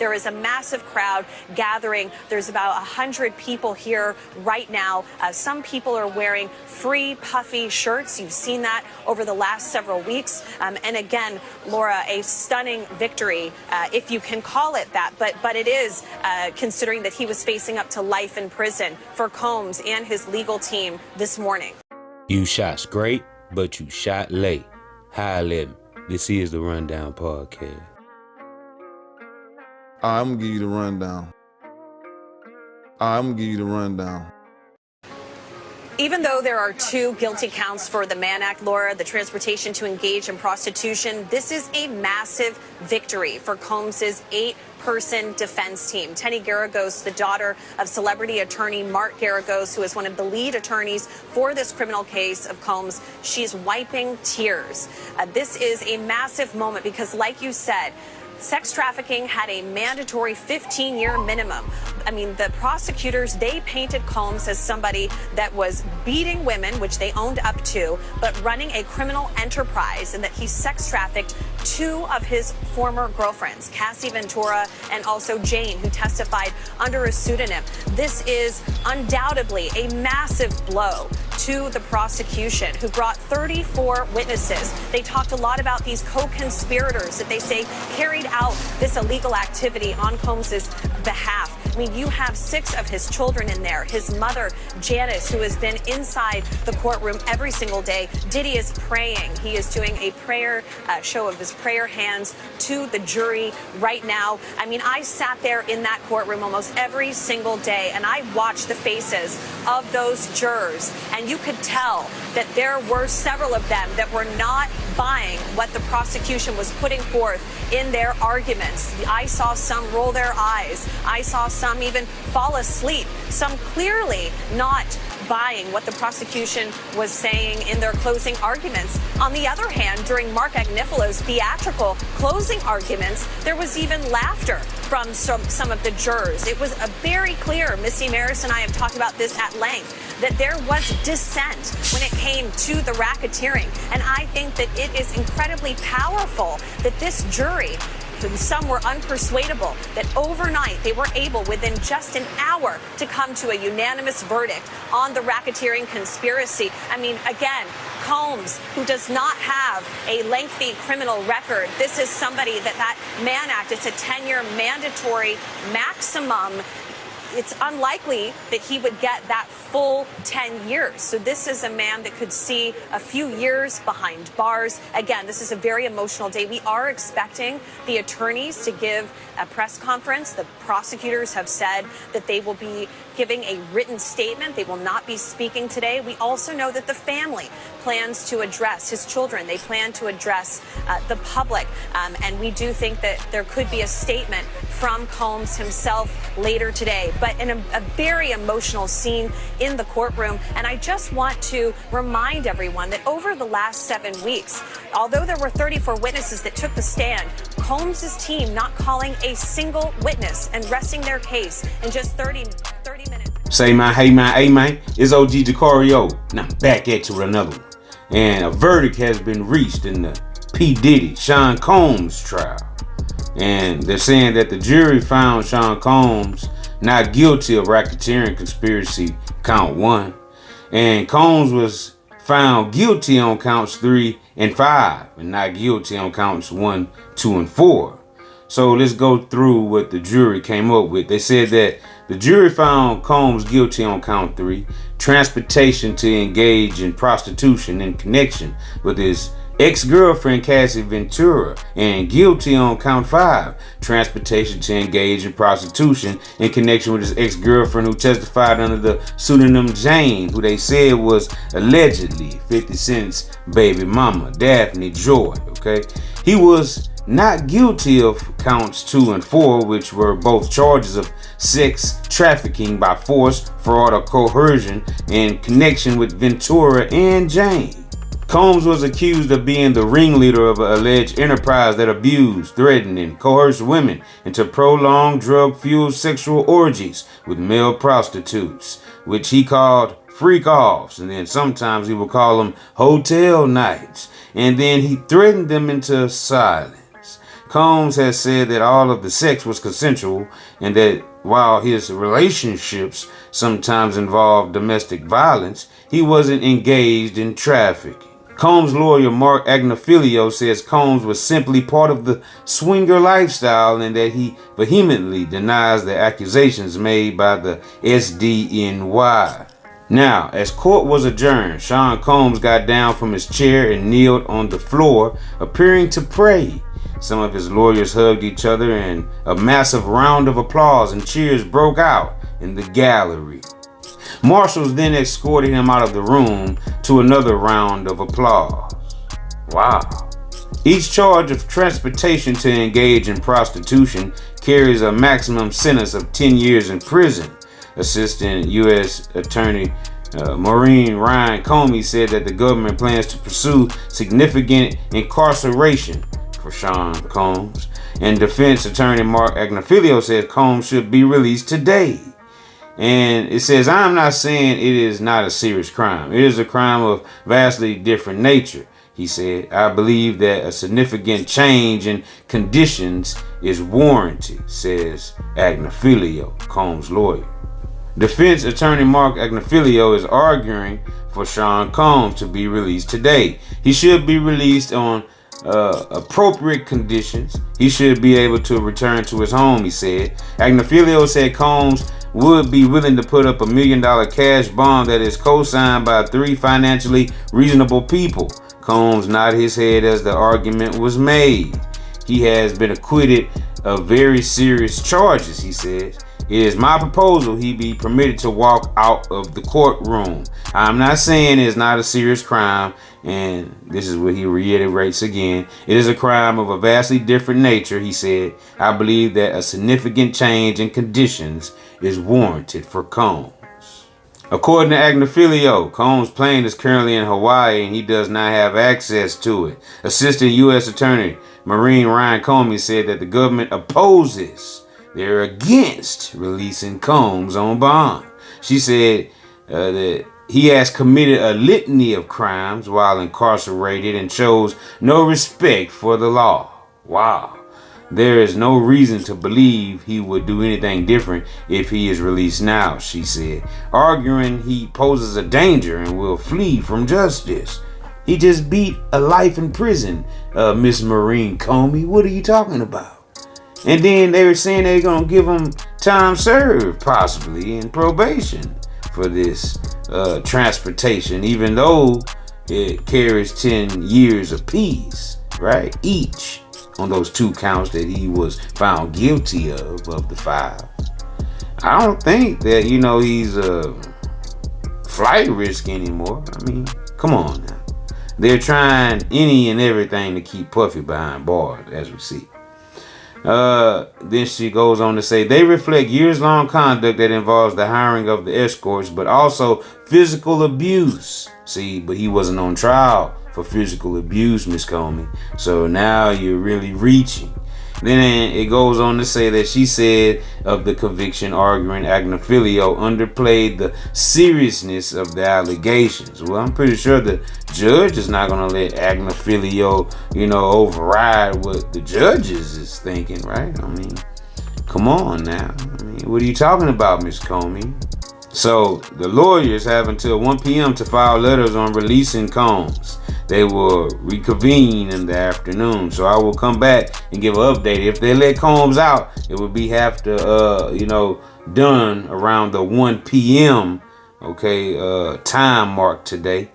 There is a massive crowd gathering. There's about 100 people here right now. Some people are wearing free puffy shirts. You've seen that over the last several weeks. And again, Laura, a stunning victory, if you can call it that. But it is, considering that he was facing up to life in prison, for Combs and his legal team this morning. You shot straight, but you shot late. Hi, Levin. This is the Rundown Podcast. I'm going to give you the rundown. Even though there are 2 guilty counts for the Mann Act, Laura, the transportation to engage in prostitution, this is a massive victory for Combs's 8-person defense team. Tenny Garagos, the daughter of celebrity attorney Mark Garagos, who is one of the lead attorneys for this criminal case of Combs, she's wiping tears. This is a massive moment because, like you said, sex trafficking had a mandatory 15-year minimum. I mean, the prosecutors, they painted Combs as somebody that was beating women, which they owned up to, but running a criminal enterprise, and that he sex trafficked 2 of his former girlfriends, Cassie Ventura and also Jane, who testified under a pseudonym. This is undoubtedly a massive blow to the prosecution, who brought 34 witnesses. They talked a lot about these co-conspirators that they say carried out this illegal activity on Combs's behalf. I mean, you have 6 of his children in there. His mother, Janice, who has been inside the courtroom every single day. Diddy is praying. He is doing a prayer show of his prayer hands to the jury right now. I mean, I sat there in that courtroom almost every single day, and I watched the faces of those jurors, and you could tell that there were several of them that were not buying what the prosecution was putting forth in their arguments. I saw some roll their eyes. I saw some even fall asleep. Some clearly not buying what the prosecution was saying in their closing arguments. On the other hand, during Mark Agnifalo's theatrical closing arguments, there was even laughter from some of the jurors. It was very clear, Missy Maris and I have talked about this at length, that there was dissent when it came to the racketeering. And I think that it is incredibly powerful that this jury, some were unpersuadable, that overnight they were able, within just an hour, to come to a unanimous verdict on the racketeering conspiracy. I mean, again, Combs, who does not have a lengthy criminal record, this is somebody that Mann Act, it's a 10-year mandatory maximum. It's unlikely that he would get that full 10 years. So this is a man that could see a few years behind bars. Again, this is a very emotional day. We are expecting the attorneys to give a press conference. The prosecutors have said that they will be giving a written statement. They will not be speaking today. We also know that the family plans to address his children. They plan to address the public. And we do think that there could be a statement from Combs himself later today. But in a very emotional scene in the courtroom. And I just want to remind everyone that over the last 7 weeks, although there were 34 witnesses that took the stand, Combs' team not calling a single witness and resting their case in just 30 minutes. Say my, hey my, hey man, it's OG Jucario. Now back at you with another one. And a verdict has been reached in the P. Diddy, Sean Combs trial. And they're saying that the jury found Sean Combs not guilty of racketeering conspiracy count 1. And Combs was found guilty on counts 3 and 5 and not guilty on counts 1, 2, and 4. So let's go through what the jury came up with. They said that the jury found Combs guilty on count 3, transportation to engage in prostitution in connection with his ex-girlfriend Cassie Ventura, and guilty on count 5, transportation to engage in prostitution in connection with his ex-girlfriend who testified under the pseudonym Jane, who they said was allegedly 50 Cent's baby mama, Daphne Joy. Okay, he was not guilty of counts 2 and 4, which were both charges of sex trafficking by force, fraud, or coercion in connection with Ventura and Jane. Combs was accused of being the ringleader of an alleged enterprise that abused, threatened, and coerced women into prolonged drug-fueled sexual orgies with male prostitutes, which he called freak-offs, and then sometimes he would call them hotel nights, and then he threatened them into silence. Combs has said that all of the sex was consensual and that while his relationships sometimes involved domestic violence, he wasn't engaged in trafficking. Combs' lawyer Mark Agnifilio says Combs was simply part of the swinger lifestyle and that he vehemently denies the accusations made by the SDNY. Now, as court was adjourned, Sean Combs got down from his chair and kneeled on the floor, appearing to pray. Some of his lawyers hugged each other and a massive round of applause and cheers broke out in the gallery. Marshals then escorted him out of the room to another round of applause. Wow. Each charge of transportation to engage in prostitution carries a maximum sentence of 10 years in prison. Assistant U.S. Attorney Maureen Ryan Comey said that the government plans to pursue significant incarceration for Sean Combs. And defense attorney Mark Agnifilio said Combs should be released today. And it says, I'm not saying it is not a serious crime. It is a crime of vastly different nature, he said. I believe that a significant change in conditions is warranted, says Agnifilio, Combs' lawyer. Defense attorney Mark Agnifilio is arguing for Sean Combs to be released today. He should be released on appropriate conditions. He should be able to return to his home, he said. Agnifilio said Combs would be willing to put up $1 million cash bond that is co-signed by 3 financially reasonable people. Combs nodded his head as the argument was made. He has been acquitted of very serious charges, he said. It is my proposal he be permitted to walk out of the courtroom. I'm not saying it's not a serious crime, and this is what he reiterates again. It is a crime of a vastly different nature, he said. I believe that a significant change in conditions is warranted for Combs. According to Agnifilio, Combs' plane is currently in Hawaii and he does not have access to it. Assistant U.S. Attorney Maureen Ryan Comey said that the government opposes. They're against releasing Combs on bond. She said that he has committed a litany of crimes while incarcerated and shows no respect for the law. Wow. There is no reason to believe he would do anything different if he is released now, she said, arguing he poses a danger and will flee from justice. He just beat a life in prison, Miss Maureen Comey. What are you talking about? And then they were saying they're going to give him time served, possibly, in probation for this transportation, even though it carries 10 years apiece, right? Each on those 2 counts that he was found guilty of the 5. I don't think that, he's a flight risk anymore. I mean, come on now. They're trying any and everything to keep Puffy behind bars, as we see. Then she goes on to say, they reflect years-long conduct that involves the hiring of the escorts, but also physical abuse. See, but he wasn't on trial for physical abuse, Miss Comey. So now you're really reaching. Then it goes on to say that she said of the conviction, arguing Agnifilio underplayed the seriousness of the allegations. Well, I'm pretty sure the judge is not going to let Agnifilio, override what the judges is thinking, right? I mean, come on now. I mean, what are you talking about, Miss Comey? So the lawyers have until 1 p.m. to file letters on releasing Combs. They will reconvene in the afternoon. So I will come back and give an update. If they let Combs out, it will be done around the 1 p.m. Time mark today.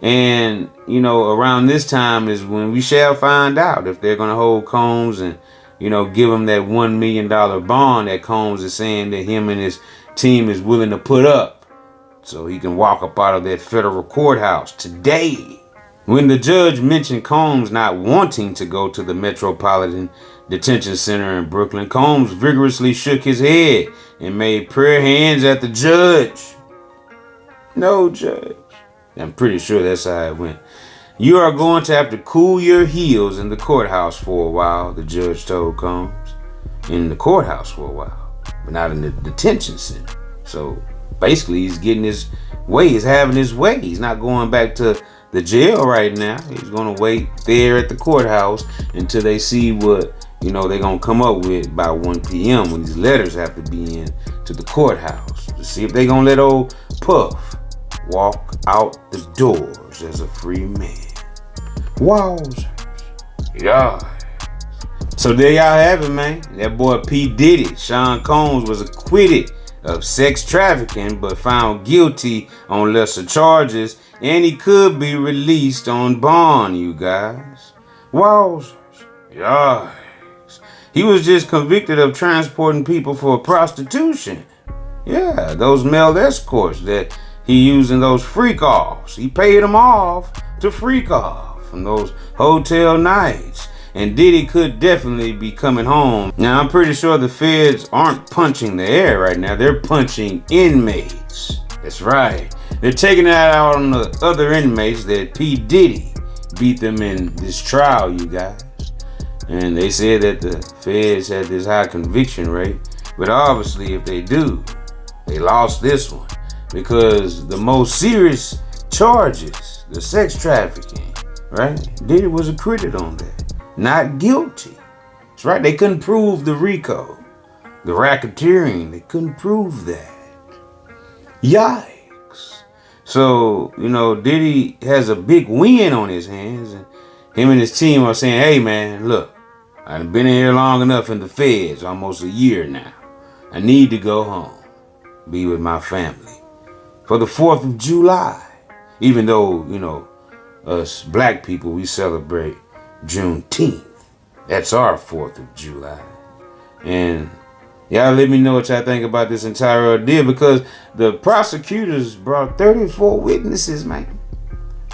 And, around this time is when we shall find out if they're going to hold Combs and, give him that $1 million bond that Combs is saying that him and his team is willing to put up so he can walk up out of that federal courthouse today. When the judge mentioned Combs not wanting to go to the Metropolitan Detention Center in Brooklyn, Combs vigorously shook his head and made prayer hands at the judge. No, judge. I'm pretty sure that's how it went. You are going to have to cool your heels in the courthouse for a while, the judge told Combs. In the courthouse for a while, but not in the detention center. So basically he's getting his way. He's having his way. He's not going back to the jail right now. He's going to wait there at the courthouse until they see what, you know, they're gonna come up with by 1 p.m. when these letters have to be in to the courthouse to see if they gonna let old Puff walk out the doors as a free man. Wowzers. Yeah. So there y'all have it, man. That boy P. Diddy, Sean Combs, was acquitted of sex trafficking but found guilty on lesser charges, and he could be released on bond, you guys. Wowzers. Yeah. He was just convicted of transporting people for prostitution. Yeah, those male escorts that he used in those freak-offs. He paid them off to freak off from those hotel nights. And Diddy could definitely be coming home. Now, I'm pretty sure the feds aren't punching the air right now. They're punching inmates. That's right. They're taking it out on the other inmates that P. Diddy beat them in this trial, you guys. And they said that the feds had this high conviction rate. But obviously, if they do, they lost this one. Because the most serious charges, the sex trafficking, right? Diddy was acquitted on that. Not guilty. That's right, they couldn't prove the Rico. The racketeering, they couldn't prove that. Yikes. So, you know, Diddy has a big win on his hands, and him and his team are saying, hey man, look, I've been in here long enough in the feds, almost a year now. I need to go home, be with my family for the 4th of July. Even though, you know, us black people, we celebrate Juneteenth. That's our 4th of July. And y'all let me know what y'all think about this entire ordeal, because the prosecutors brought 34 witnesses, man.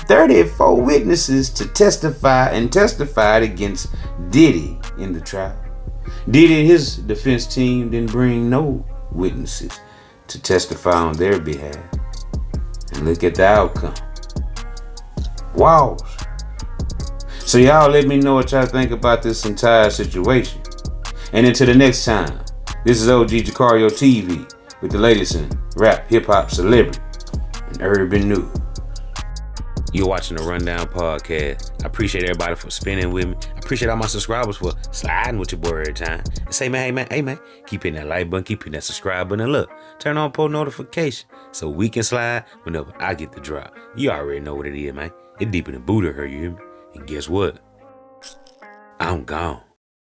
34 witnesses to testify, and testified against Diddy in the trial. Diddy and his defense team didn't bring no witnesses to testify on their behalf. And look at the outcome. Wow. So y'all let me know what y'all think about this entire situation. And until the next time, this is OG Jucario TV with the latest in rap, hip-hop, celebrity, and urban news. You're watching the Rundown Podcast. I appreciate everybody for spending with me. I appreciate all my subscribers for sliding with your boy every time. And say, man, hey man, keep hitting that like button, keep hitting that subscribe button, and look, turn on post notification so we can slide whenever I get the drop. You already know what it is, man. It's deeper than Buddha, her, you hear me? And guess what? I'm gone.